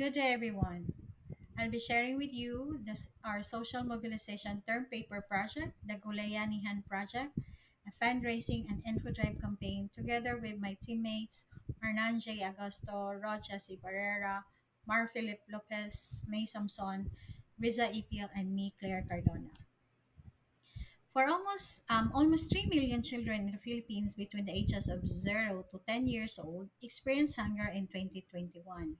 Good day, everyone. I'll be sharing with you our social mobilization term paper project, the Gulayanihan Project, a fundraising and info drive campaign, together with my teammates Hernan J. Agosto, Rocha C. Barrera, Mar Philip Lopez, May Samson, Riza EPL, and me, Claire Cardona. For almost 3 million children in the Philippines between the ages of 0 to 10 years old experienced hunger in 2021.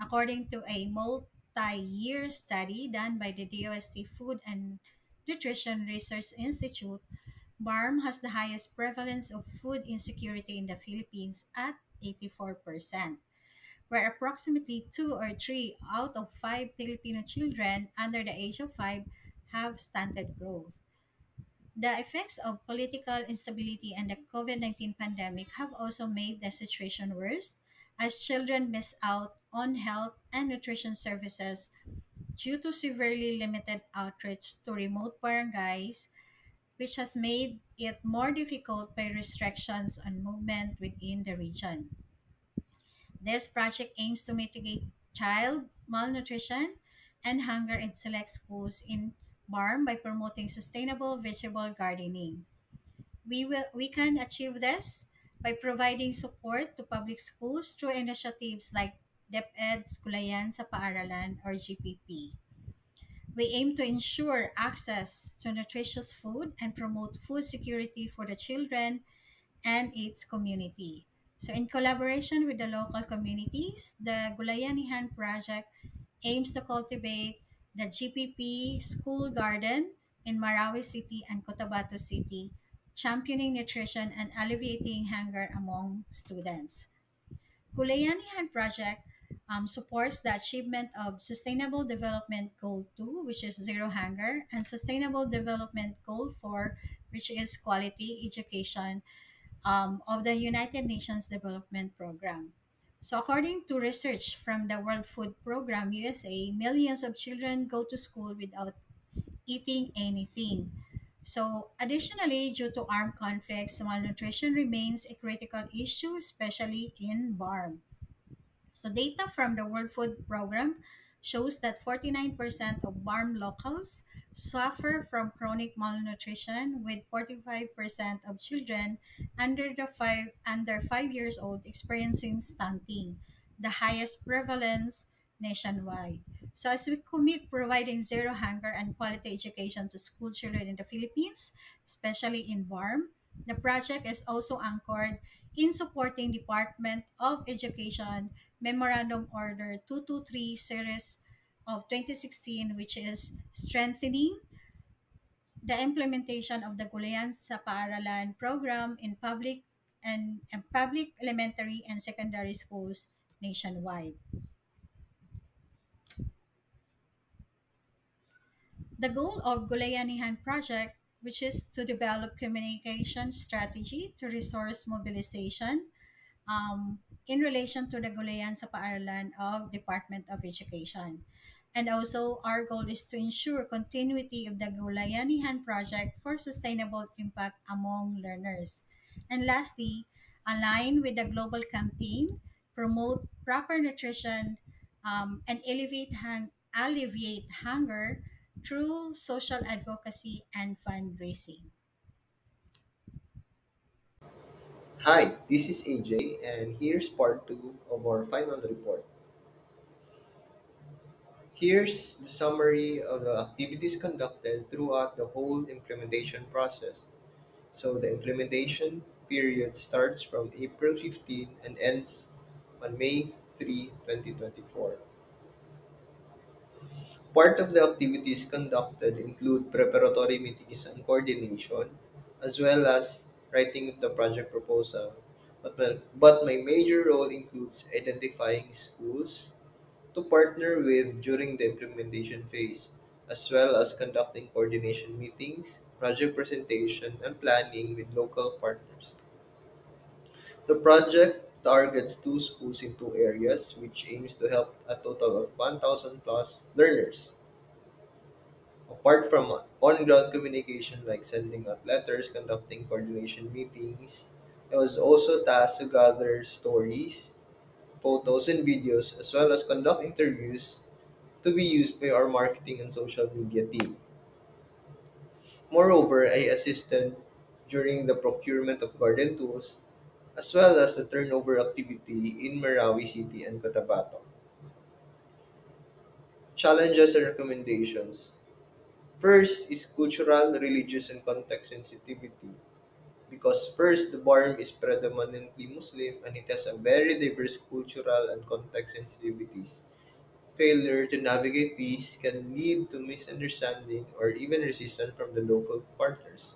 According to a multi-year study done by the DOST Food and Nutrition Research Institute, BARM has the highest prevalence of food insecurity in the Philippines at 84%, where approximately 2 or 3 out of 5 Filipino children under the age of 5 have stunted growth. The effects of political instability and the COVID 19 pandemic have also made the situation worse, as children miss out on health and nutrition services due to severely limited outreach to remote barangays, which has made it more difficult by restrictions on movement within the region. This project aims to mitigate child malnutrition and hunger in select schools in BARM by promoting sustainable vegetable gardening. We can achieve this by providing support to public schools through initiatives like DepEd's Gulayan sa Paaralan or GPP. We aim to ensure access to nutritious food and promote food security for the children and its community. So, in collaboration with the local communities, the Gulayanihan Project aims to cultivate the GPP School Garden in Marawi City and Cotabato City, championing nutrition and alleviating hunger among students. Gulayanihan Project supports the achievement of Sustainable Development Goal 2, which is zero hunger, and Sustainable Development Goal 4, which is quality education of the United Nations Development Program. So, according to research from the World Food Program USA, millions of children go to school without eating anything. So, additionally, due to armed conflicts, malnutrition remains a critical issue, especially in BARM. So, data from the World Food Program shows that 49% of BARM locals suffer from chronic malnutrition, with 45% of children under 5 years old experiencing stunting, the highest prevalence nationwide. So, as we commit providing zero hunger and quality education to school children in the Philippines, especially in BARM, the project is also anchored in supporting Department of Education Memorandum Order 223 Series of 2016, which is strengthening the implementation of the Gulayan sa Paaralan program in public elementary and secondary schools nationwide. The goal of Gulayanihan Project, which is to develop communication strategy to resource mobilization in relation to the Gulayan sa Paaralan of Department of Education. And also, our goal is to ensure continuity of the Gulayanihan project for sustainable impact among learners. And lastly, align with the global campaign, promote proper nutrition, and alleviate hunger through social advocacy and fundraising. Hi, this is AJ, and here's part 2 of our final report. Here's the summary of the activities conducted throughout the whole implementation process. So, the implementation period starts from April 15 and ends on May 3, 2024. Part of the activities conducted include preparatory meetings and coordination, as well as writing the project proposal. But my major role includes identifying schools to partner with during the implementation phase, as well as conducting coordination meetings, project presentation, and planning with local partners. The project targets two schools in two areas, which aims to help a total of 1,000 plus learners. Apart from on-ground communication like sending out letters, conducting coordination meetings, I was also tasked to gather stories, photos, and videos, as well as conduct interviews to be used by our marketing and social media team. Moreover, I assisted during the procurement of garden tools as well as the turnover activity in Marawi City and Cotabato. Challenges and recommendations. First is cultural, religious, and context sensitivity. Because first, the BARM is predominantly Muslim and it has a very diverse cultural and context sensitivities. Failure to navigate these can lead to misunderstanding or even resistance from the local partners.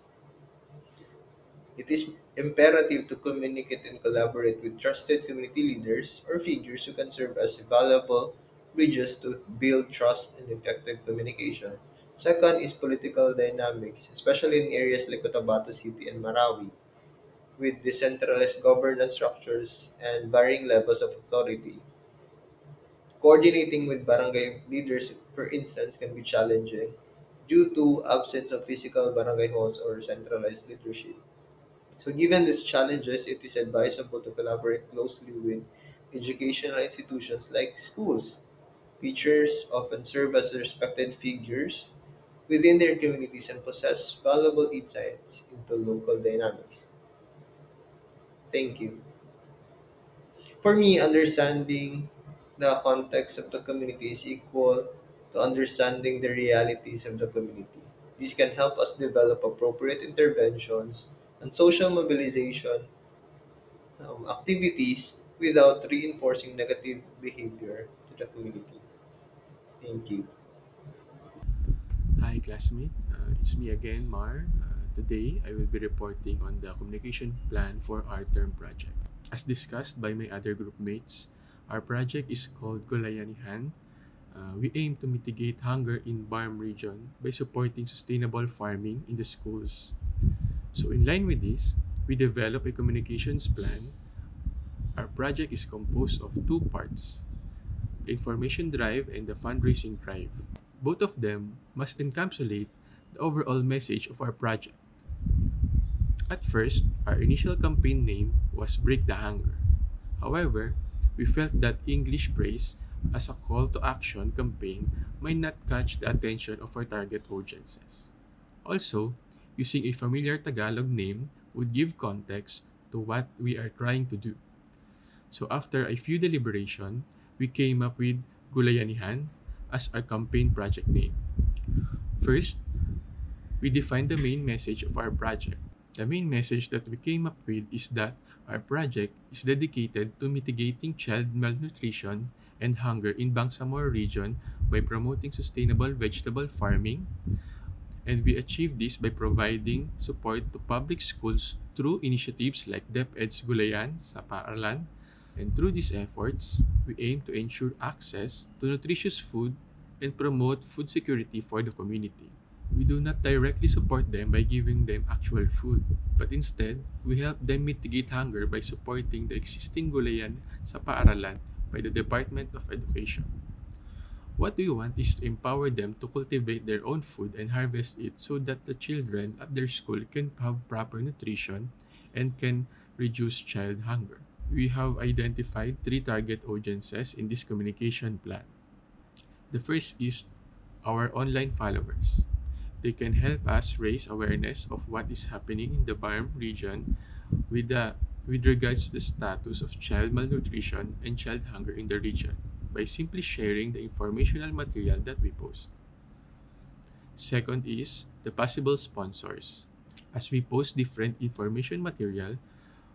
It is imperative to communicate and collaborate with trusted community leaders or figures who can serve as valuable bridges to build trust and effective communication. Second is political dynamics, especially in areas like Cotabato City and Marawi, with decentralized governance structures and varying levels of authority. Coordinating with barangay leaders, for instance, can be challenging due to absence of physical barangay halls or centralized leadership. So, given these challenges, it is advisable to collaborate closely with educational institutions like schools. Teachers often serve as respected figures within their communities and possess valuable insights into local dynamics. Thank you. For me, understanding the context of the community is equal to understanding the realities of the community. This can help us develop appropriate interventions and social mobilization activities without reinforcing negative behavior to the community. Thank you. Hi, classmate. It's me again, Mar. Today, I will be reporting on the communication plan for our term project. As discussed by my other group mates, our project is called Gulayanihan. We aim to mitigate hunger in Barm region by supporting sustainable farming in the schools. So, in line with this, we develop a communications plan. Our project is composed of two parts: the information drive and the fundraising drive. Both of them must encapsulate the overall message of our project. At first, our initial campaign name was Break the Hunger. However, we felt that English praise as a call to action campaign might not catch the attention of our target audiences. Also, using a familiar Tagalog name would give context to what we are trying to do. So after a few deliberation, we came up with Gulayanihan as our campaign project name. First, we defined the main message of our project. The main message that we came up with is that our project is dedicated to mitigating child malnutrition and hunger in Bangsamoro region by promoting sustainable vegetable farming, and we achieve this by providing support to public schools through initiatives like DepEd's Gulayan sa Paaralan. And through these efforts, we aim to ensure access to nutritious food and promote food security for the community. We do not directly support them by giving them actual food, but instead, we help them mitigate hunger by supporting the existing gulayan sa paaralan by the Department of Education. What we want is to empower them to cultivate their own food and harvest it so that the children at their school can have proper nutrition and can reduce child hunger. We have identified three target audiences in this communication plan. The first is our online followers. They can help us raise awareness of what is happening in the Barm region with regards to the status of child malnutrition and child hunger in the region by simply sharing the informational material that we post. Second is the possible sponsors. As we post different information material,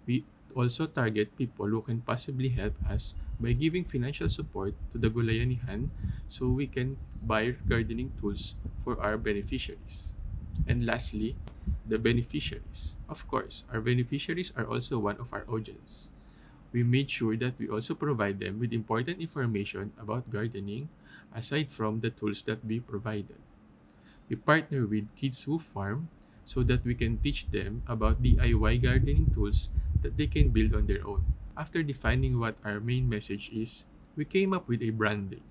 we also target people who can possibly help us by giving financial support to the Gulayanihan so we can buy gardening tools for our beneficiaries. And lastly, the beneficiaries. Of course, our beneficiaries are also one of our audience. We made sure that we also provide them with important information about gardening aside from the tools that we provided. We partner with Kids Who Farm so that we can teach them about DIY gardening tools that they can build on their own. After defining what our main message is, we came up with a branding.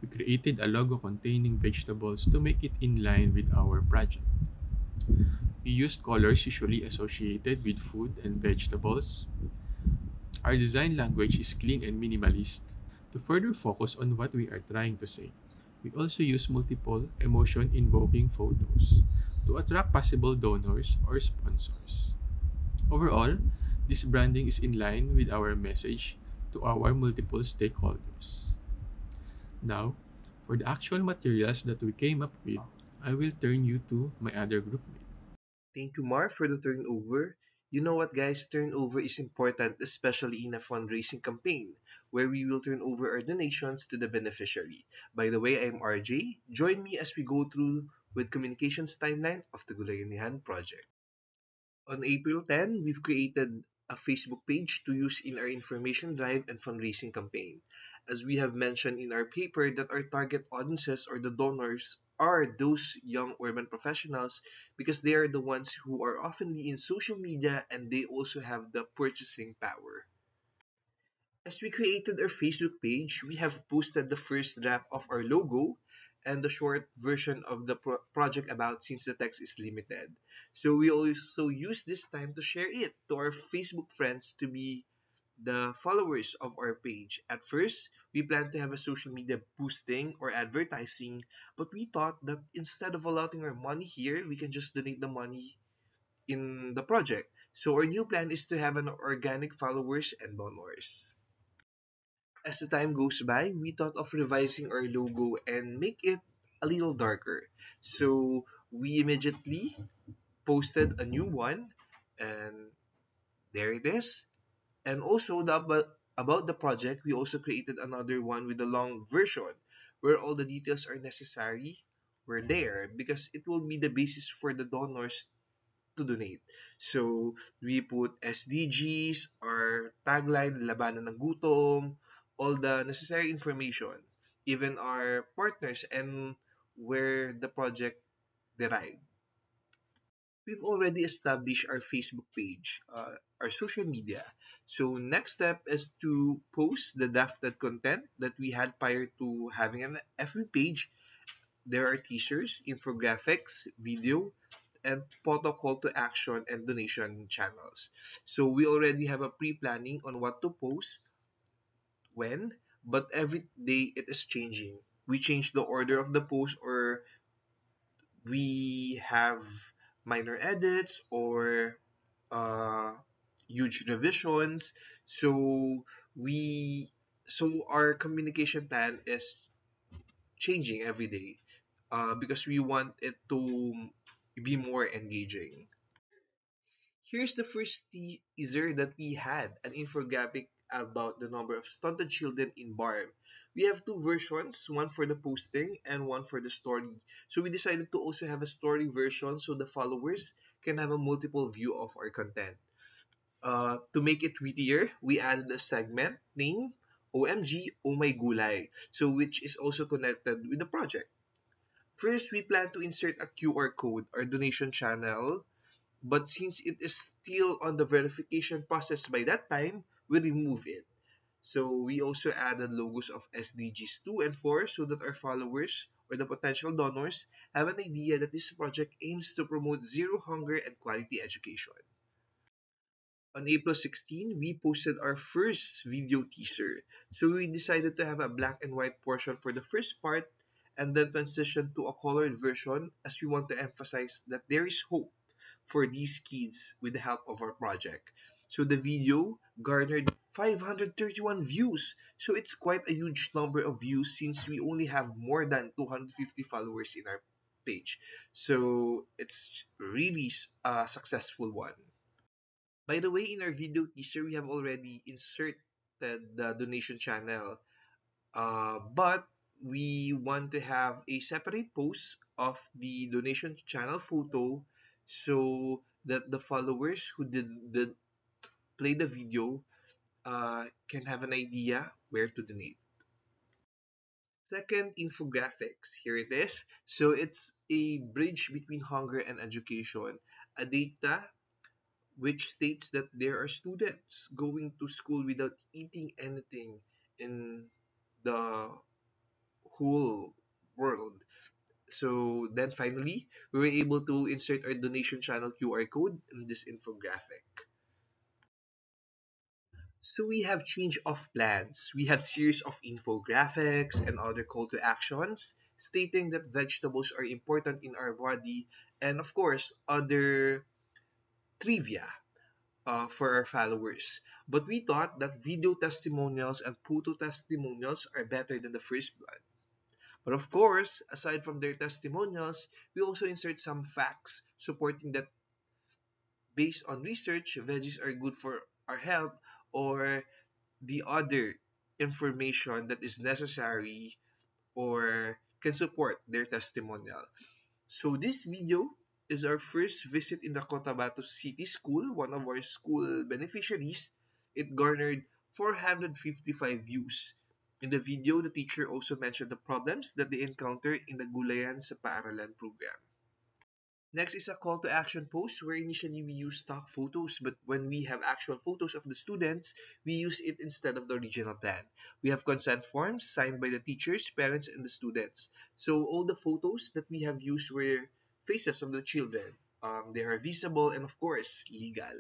We created a logo containing vegetables to make it in line with our project. We used colors usually associated with food and vegetables. Our design language is clean and minimalist to further focus on what we are trying to say. We also use multiple emotion invoking photos to attract possible donors or sponsors. Overall, this branding is in line with our message to our multiple stakeholders. Now, for the actual materials that we came up with, I will turn you to my other groupmate. Thank you, Mar, for the turnover. You know what, guys? Turnover is important, especially in a fundraising campaign, where we will turn over our donations to the beneficiary. By the way, I'm RJ. Join me as we go through with communications timeline of the Gulayanihan project. On April 10, we've created a Facebook page to use in our information drive and fundraising campaign. As we have mentioned in our paper that our target audiences or the donors are those young urban professionals because they are the ones who are oftenly in social media and they also have the purchasing power. As we created our Facebook page, we have posted the first draft of our logo and the short version of the project about since the text is limited. So we also use this time to share it to our Facebook friends to be the followers of our page. At first, we planned to have a social media boosting or advertising, but we thought that instead of allotting our money here, we can just donate the money in the project. So our new plan is to have an organic followers and donors. As the time goes by, we thought of revising our logo and make it a little darker. So we immediately posted a new one, and there it is. And also about the project, we also created another one with a long version where all the details are necessary were there because it will be the basis for the donors to donate. So we put SDGs, our tagline, Labanan ng Gutom, all the necessary information, even our partners and where the project derived. We've already established our Facebook page, our social media. So next step is to post the drafted content that we had prior to having an FB page. There are teasers, infographics, video, and photo call to action and donation channels. So we already have a pre-planning on what to post, when, but every day it is changing. We change the order of the post or we have minor edits or uh, huge revisions. So we our communication plan is changing every day because we want it to be more engaging. Here's the first teaser that we had, an infographic about the number of stunted children in BARM. We have two versions, one for the posting and one for the story. So we decided to also have a story version so the followers can have a multiple view of our content. To make it wittier, we added a segment named OMG Oh My Gulay, so which is also connected with the project. First, we plan to insert a QR code or donation channel, but since it is still on the verification process by that time, we remove it. So we also added logos of SDGs 2 and 4 so that our followers or the potential donors have an idea that this project aims to promote zero hunger and quality education. On April 16, we posted our first video teaser. So we decided to have a black and white portion for the first part and then transition to a colored version as we want to emphasize that there is hope for these kids with the help of our project. So the video garnered 531 views. So it's quite a huge number of views since we only have more than 250 followers in our page. So it's really a successful one. By the way, in our video teaser, we have already inserted the donation channel, but we want to have a separate post of the donation channel photo so that the followers who did play the video can have an idea where to donate. Second, infographics. Here it is. So it's a bridge between hunger and education. A data which states that there are students going to school without eating anything in the whole world. So then finally, we were able to insert our donation channel QR code in this infographic. So we have change of plans. We have series of infographics and other call to actions stating that vegetables are important in our body, and of course other trivia for our followers. But we thought that video testimonials and photo testimonials are better than the first blood. But of course, aside from their testimonials, we also insert some facts supporting that based on research, veggies are good for our health, or the other information that is necessary or can support their testimonial. So this video is our first visit in the Cotabato City School, one of our school beneficiaries. It garnered 455 views. In the video, the teacher also mentioned the problems that they encounter in the Gulayan sa Paaralan program. Next is a call to action post where initially we use stock photos, but when we have actual photos of the students, we use it instead of the original plan. We have consent forms signed by the teachers, parents, and the students. So all the photos that we have used were faces of the children. They are visible and of course legal.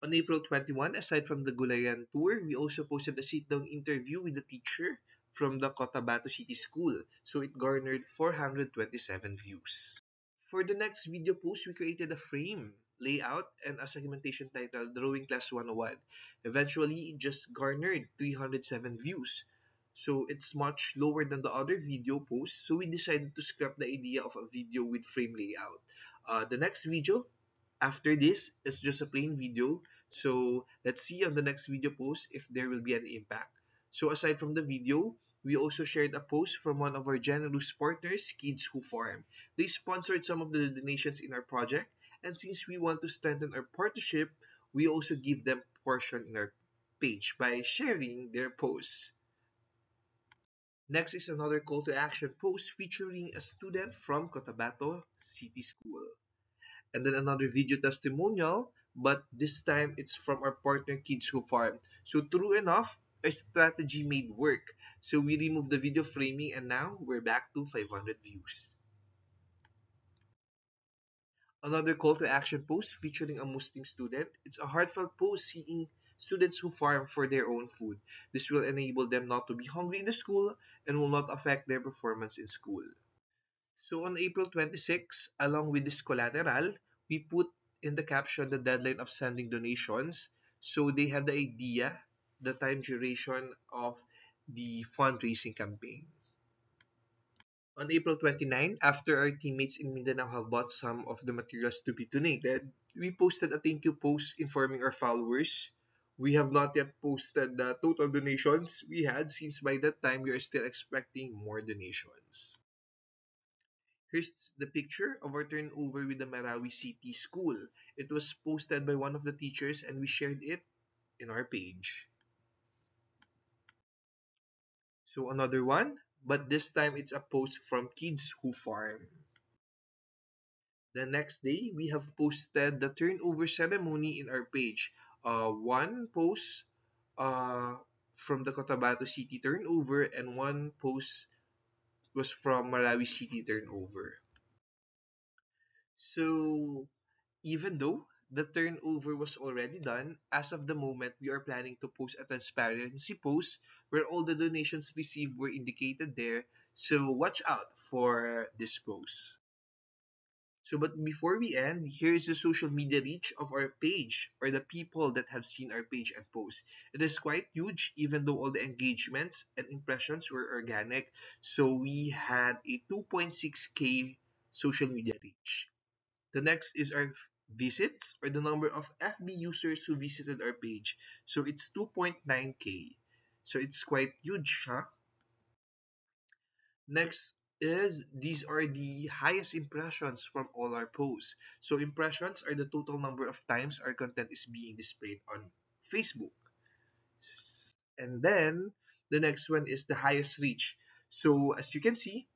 On April 21, aside from the Gulayan tour, we also posted a sit-down interview with the teacher from the Cotabato City School. So it garnered 427 views. For the next video post, we created a frame, layout, and a segmentation titled Drawing Class 101. Eventually, it just garnered 307 views. So it's much lower than the other video posts, so we decided to scrap the idea of a video with frame layout. The next video after this is just a plain video, so let's see on the next video post if there will be an impact. So aside from the video, we also shared a post from one of our generous partners, Kids Who Farm. They sponsored some of the donations in our project, and since we want to strengthen our partnership, we also give them portion in our page by sharing their posts. Next is another call to action post featuring a student from Cotabato City School. And then another video testimonial, but this time it's from our partner Kids Who Farm. So true enough, our strategy made work. So we removed the video framing and now we're back to 500 views. Another call to action post featuring a Muslim student. It's a heartfelt post seeing students who farm for their own food. This will enable them not to be hungry in the school and will not affect their performance in school. So on April 26, along with this collateral, we put in the caption the deadline of sending donations. So they have the idea, the time duration of the fundraising campaign. On April 29, after our teammates in Mindanao have bought some of the materials to be donated, we posted a thank you post informing our followers. We have not yet posted the total donations we had since by that time we are still expecting more donations. Here's the picture of our turnover with the Marawi City School. It was posted by one of the teachers and we shared it in our page. So another one, but this time it's a post from Kids Who Farm. The next day, we have posted the turnover ceremony in our page. One post uh, from the Cotabato City turnover and one post was from Marawi City turnover. So even though the turnover was already done, as of the moment, we are planning to post a transparency post where all the donations received were indicated there. So watch out for this post. So, but before we end, here is the social media reach of our page or the people that have seen our page and post. It is quite huge, even though all the engagements and impressions were organic. So, we had a 2.6K social media reach. The next is our visits or the number of FB users who visited our page. So it's 2.9K. So it's quite huge, huh? Next is these are the highest impressions from all our posts. So impressions are the total number of times our content is being displayed on Facebook. And then the next one is the highest reach. So as you can see,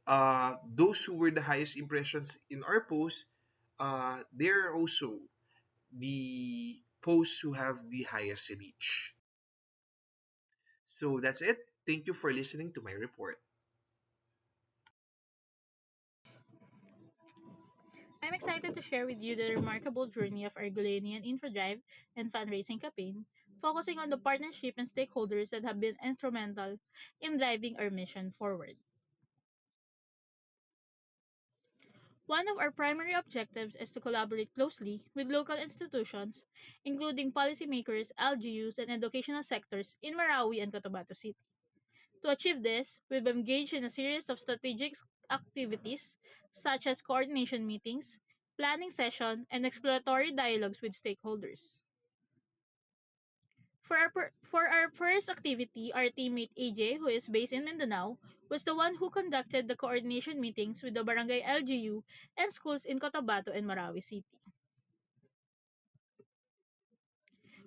those who were the highest impressions in our post, they're also the posts who have the highest reach. So that's it. Thank you for listening to my report. I'm excited to share with you the remarkable journey of our Gulenian Infodrive and fundraising campaign. focusing on the partnership and stakeholders that have been instrumental in driving our mission forward. One of our primary objectives is to collaborate closely with local institutions, including policymakers, LGUs, and educational sectors in Marawi and Cotabato City. To achieve this, we've engaged in a series of strategic activities such as coordination meetings, planning sessions, and exploratory dialogues with stakeholders. For our first activity, our teammate AJ, who is based in Mindanao, was the one who conducted the coordination meetings with the barangay LGU and schools in Cotabato and Marawi City.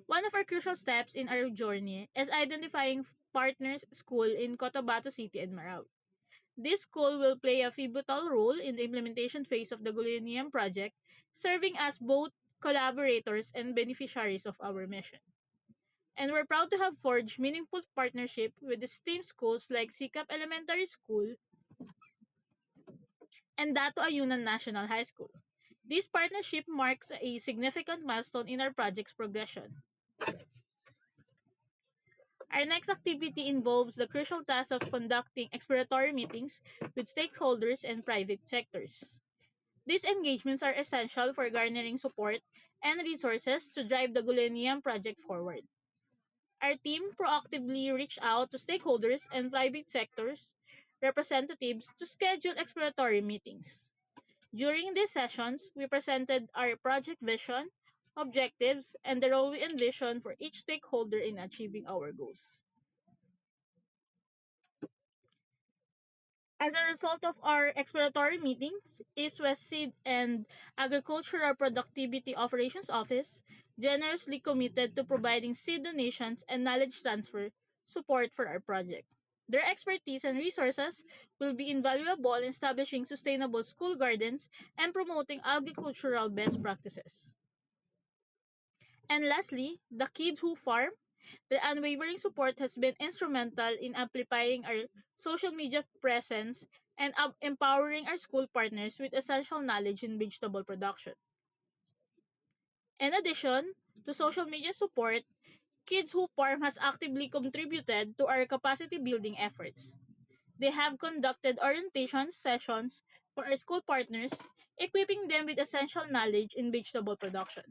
One of our crucial steps in our journey is identifying partners school in Cotabato City and Marawi. This school will play a pivotal role in the implementation phase of the Gulenium project, serving as both collaborators and beneficiaries of our mission. And we're proud to have forged meaningful partnership with esteemed schools like Sikap Elementary School and Dato Ayunan National High School. This partnership marks a significant milestone in our project's progression. Our next activity involves the crucial task of conducting exploratory meetings with stakeholders and private sectors. These engagements are essential for garnering support and resources to drive the Gulenium project forward. Our team proactively reached out to stakeholders and private sectors representatives to schedule exploratory meetings. During these sessions, we presented our project vision, objectives, and the role we envision for each stakeholder in achieving our goals. As a result of our exploratory meetings, East West Seed and Agricultural Productivity Operations Office generously committed to providing seed donations and knowledge transfer support for our project. Their expertise and resources will be invaluable in establishing sustainable school gardens and promoting agricultural best practices. And lastly, the kids who farm, their unwavering support has been instrumental in amplifying our social media presence and empowering our school partners with essential knowledge in vegetable production. In addition to social media support, Kids Who Farm has actively contributed to our capacity building efforts. They have conducted orientation sessions for our school partners, equipping them with essential knowledge in vegetable production.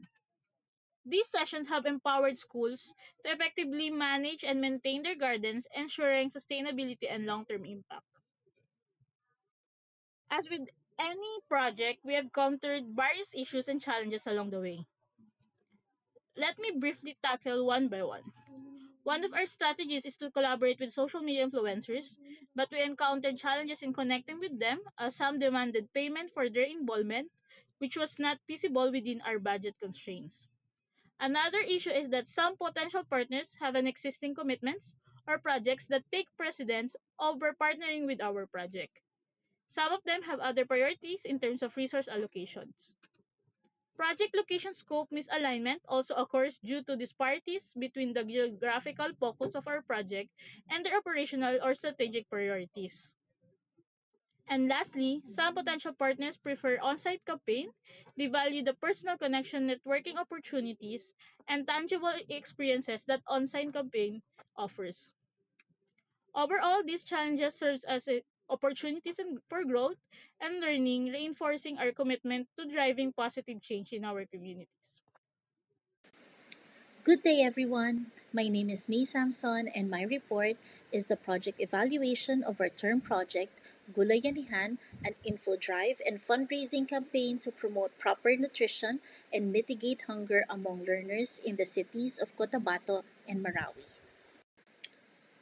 These sessions have empowered schools to effectively manage and maintain their gardens, ensuring sustainability and long-term impact. As with any project, we have encountered various issues and challenges along the way. Let me briefly tackle one by one. One of our strategies is to collaborate with social media influencers, but we encountered challenges in connecting with them as some demanded payment for their involvement, which was not feasible within our budget constraints. Another issue is that some potential partners have an existing commitments or projects that take precedence over partnering with our project. Some of them have other priorities in terms of resource allocations. Project location scope misalignment also occurs due to disparities between the geographical focus of our project and their operational or strategic priorities. And lastly, some potential partners prefer on-site campaign. They value the personal connection, networking opportunities, and tangible experiences that on-site campaign offers. Overall, these challenges serves as opportunities for growth and learning, reinforcing our commitment to driving positive change in our communities. Good day, everyone. My name is May Samson, and my report is the project evaluation of our term project, Gulayanihan, an info drive and fundraising campaign to promote proper nutrition and mitigate hunger among learners in the cities of Cotabato and Marawi.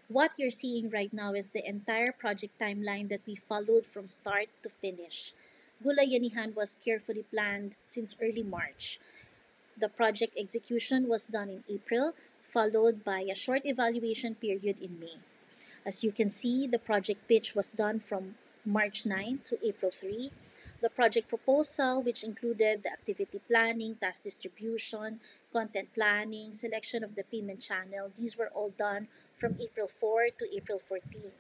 What you're seeing right now is the entire project timeline that we followed from start to finish. Gulayanihan was carefully planned since early March. The project execution was done in April, followed by a short evaluation period in May. As you can see, the project pitch was done from March 9 to April 3. The project proposal, which included the activity planning, task distribution, content planning, selection of the payment channel, these were all done from April 4 to April 14.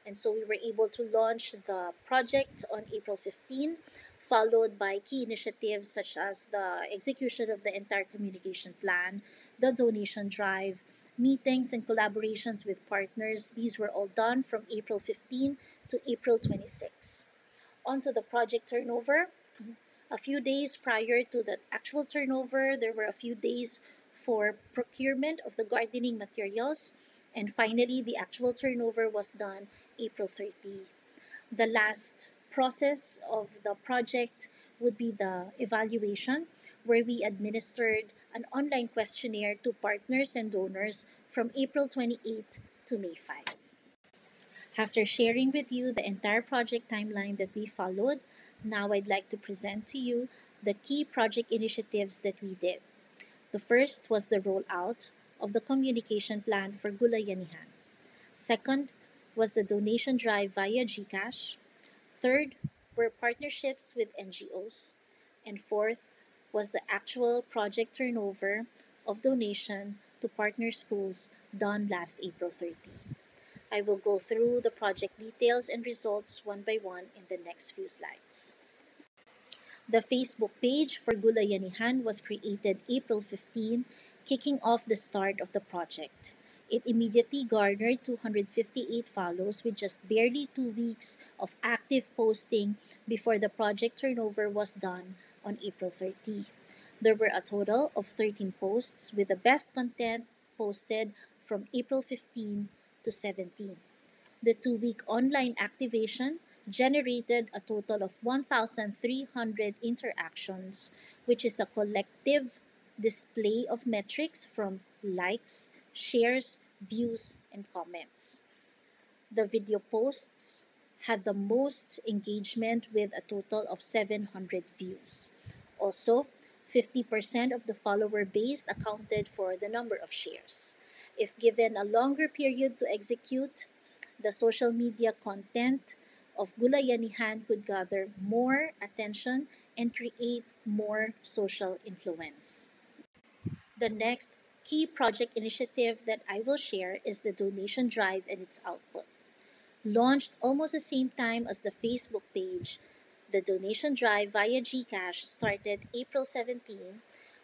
And so we were able to launch the project on April 15, followed by key initiatives such as the execution of the entire communication plan, the donation drive, meetings and collaborations with partners. These were all done from April 15 to April 26. Onto the project turnover. A few days prior to the actual turnover, there were a few days for procurement of the gardening materials. And finally, the actual turnover was done April 30. The last process of the project would be the evaluation, where we administered an online questionnaire to partners and donors from April 28 to May 5. After sharing with you the entire project timeline that we followed, now I'd like to present to you the key project initiatives that we did. The first was the rollout of the communication plan for Gulayanihan. Second was the donation drive via GCash. Third were partnerships with NGOs. And fourth was the actual project turnover of donation to partner schools done last April 30. I will go through the project details and results one by one in the next few slides. The Facebook page for Gulayanihan was created April 15, kicking off the start of the project. It immediately garnered 258 follows with just barely 2 weeks of active posting before the project turnover was done on April 30. There were a total of 13 posts with the best content posted from April 15 to 17. The 2 week online activation generated a total of 1,300 interactions, which is a collective display of metrics from likes, shares, views, and comments. The video posts had the most engagement with a total of 700 views. Also, 50% of the follower base accounted for the number of shares. If given a longer period to execute, the social media content of Gulayanihan could gather more attention and create more social influence. The next key project initiative that I will share is the donation drive and its output. Launched almost the same time as the Facebook page, the donation drive via GCash started April 17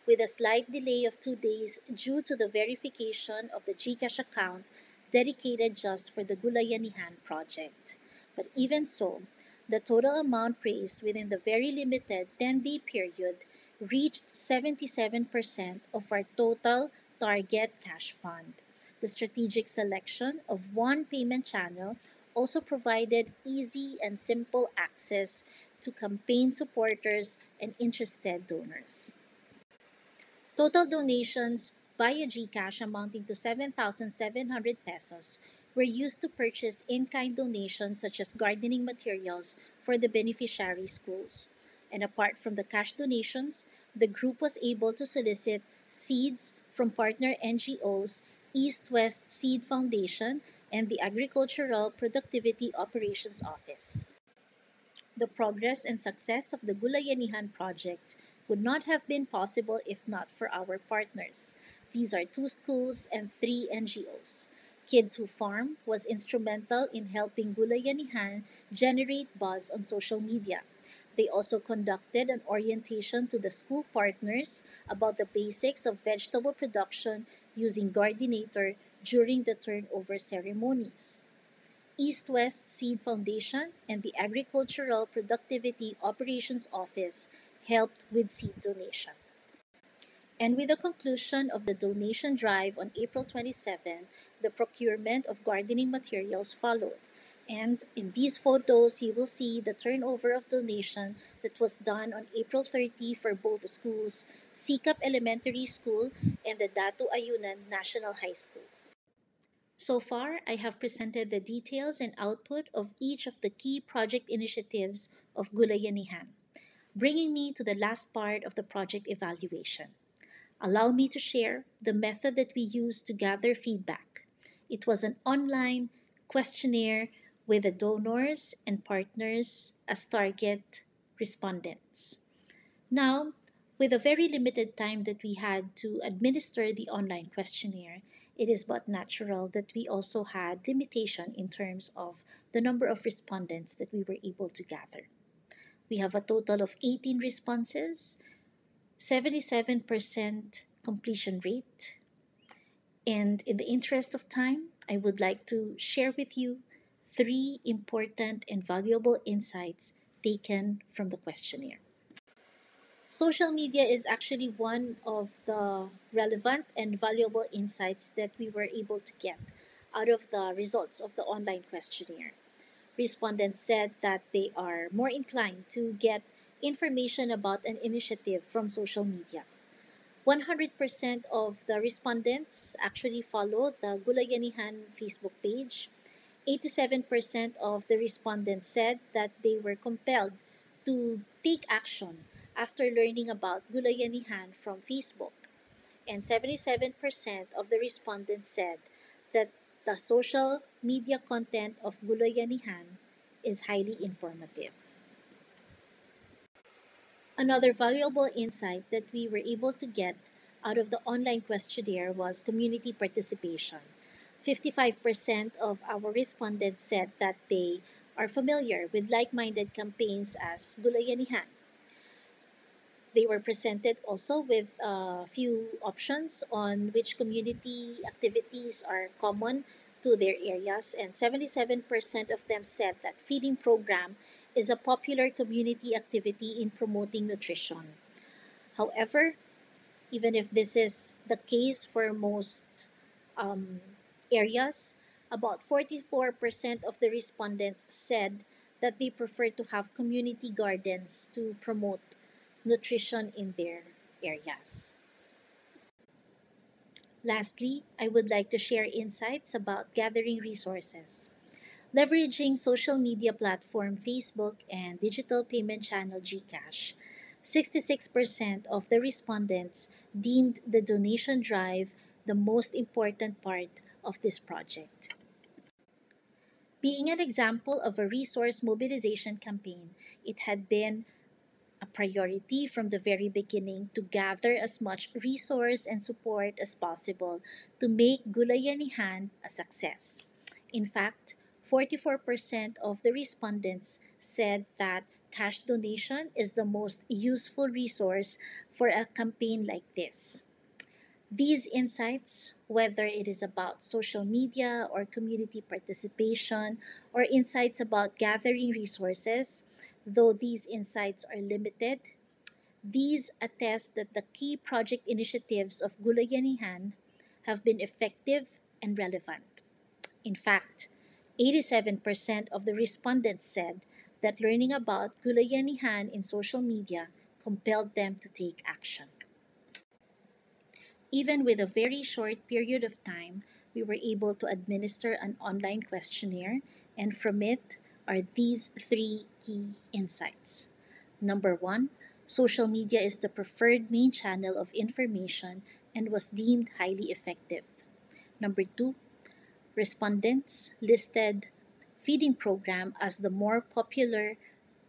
with a slight delay of 2 days due to the verification of the GCash account dedicated just for the Gulayanihan project. But even so, the total amount raised within the very limited 10-day period reached 77% of our total target cash fund. The strategic selection of one payment channel also provided easy and simple access to campaign supporters and interested donors. Total donations via GCash amounting to 7,700 pesos were used to purchase in-kind donations such as gardening materials for the beneficiary schools. And apart from the cash donations, the group was able to solicit seeds from partner NGOs, East West Seed Foundation, and the Agricultural Productivity Operations Office. The progress and success of the Gulayanihan project would not have been possible if not for our partners. These are two schools and three NGOs. Kids Who Farm was instrumental in helping Gulayanihan generate buzz on social media. They also conducted an orientation to the school partners about the basics of vegetable production using Gardenator during the turnover ceremonies. East West Seed Foundation and the Agricultural Productivity Operations Office helped with seed donation. And with the conclusion of the donation drive on April 27, the procurement of gardening materials followed. And in these photos, you will see the turnover of donation that was done on April 30 for both schools, Sikap Elementary School and the Datu Ayunan National High School. So far, I have presented the details and output of each of the key project initiatives of Gulayanihan, bringing me to the last part of the project evaluation. Allow me to share the method that we used to gather feedback. It was an online questionnaire with the donors and partners as target respondents. Now, with a very limited time that we had to administer the online questionnaire, It is but natural that we also had limitation in terms of the number of respondents that we were able to gather. We have a total of 18 responses, 77% completion rate, and in the interest of time, I would like to share with you three important and valuable insights taken from the questionnaire. Social media is actually one of the relevant and valuable insights that we were able to get out of the results of the online questionnaire. Respondents said that they are more inclined to get information about an initiative from social media. 100% of the respondents actually follow the Gulayanihan Facebook page. 87% of the respondents said that they were compelled to take action after learning about Gulayanihan from Facebook. And 77% of the respondents said that the social media content of Gulayanihan is highly informative. Another valuable insight that we were able to get out of the online questionnaire was community participation. 55% of our respondents said that they are familiar with like minded campaigns as Gulayanihan. They were presented also with a few options on which community activities are common to their areas, and 77% of them said that feeding program is a popular community activity in promoting nutrition. However, even if this is the case for most um, areas, about 44% of the respondents said that they prefer to have community gardens to promote nutrition in their areas. Lastly, I would like to share insights about gathering resources. Leveraging social media platform Facebook and digital payment channel GCash, 66% of the respondents deemed the donation drive the most important part of this project. Being an example of a resource mobilization campaign, it had been a priority from the very beginning to gather as much resource and support as possible to make Gulayanihan a success. In fact, 44% of the respondents said that cash donation is the most useful resource for a campaign like this. These insights, whether it is about social media or community participation or insights about gathering resources, though these insights are limited, these attest that the key project initiatives of Gulayanihan have been effective and relevant. In fact, 87% of the respondents said that learning about Gulayanihan in social media compelled them to take action. Even with a very short period of time, we were able to administer an online questionnaire, and from it are these three key insights. Number one, social media is the preferred main channel of information and was deemed highly effective. Number two, respondents listed feeding program as the more popular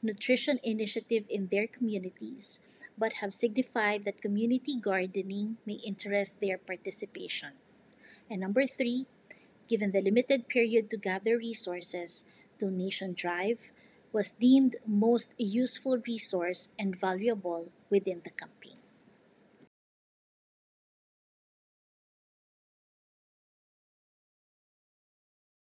nutrition initiative in their communities, but have signified that community gardening may interest their participation. And number three, given the limited period to gather resources, donation drive was deemed most useful resource and valuable within the campaign.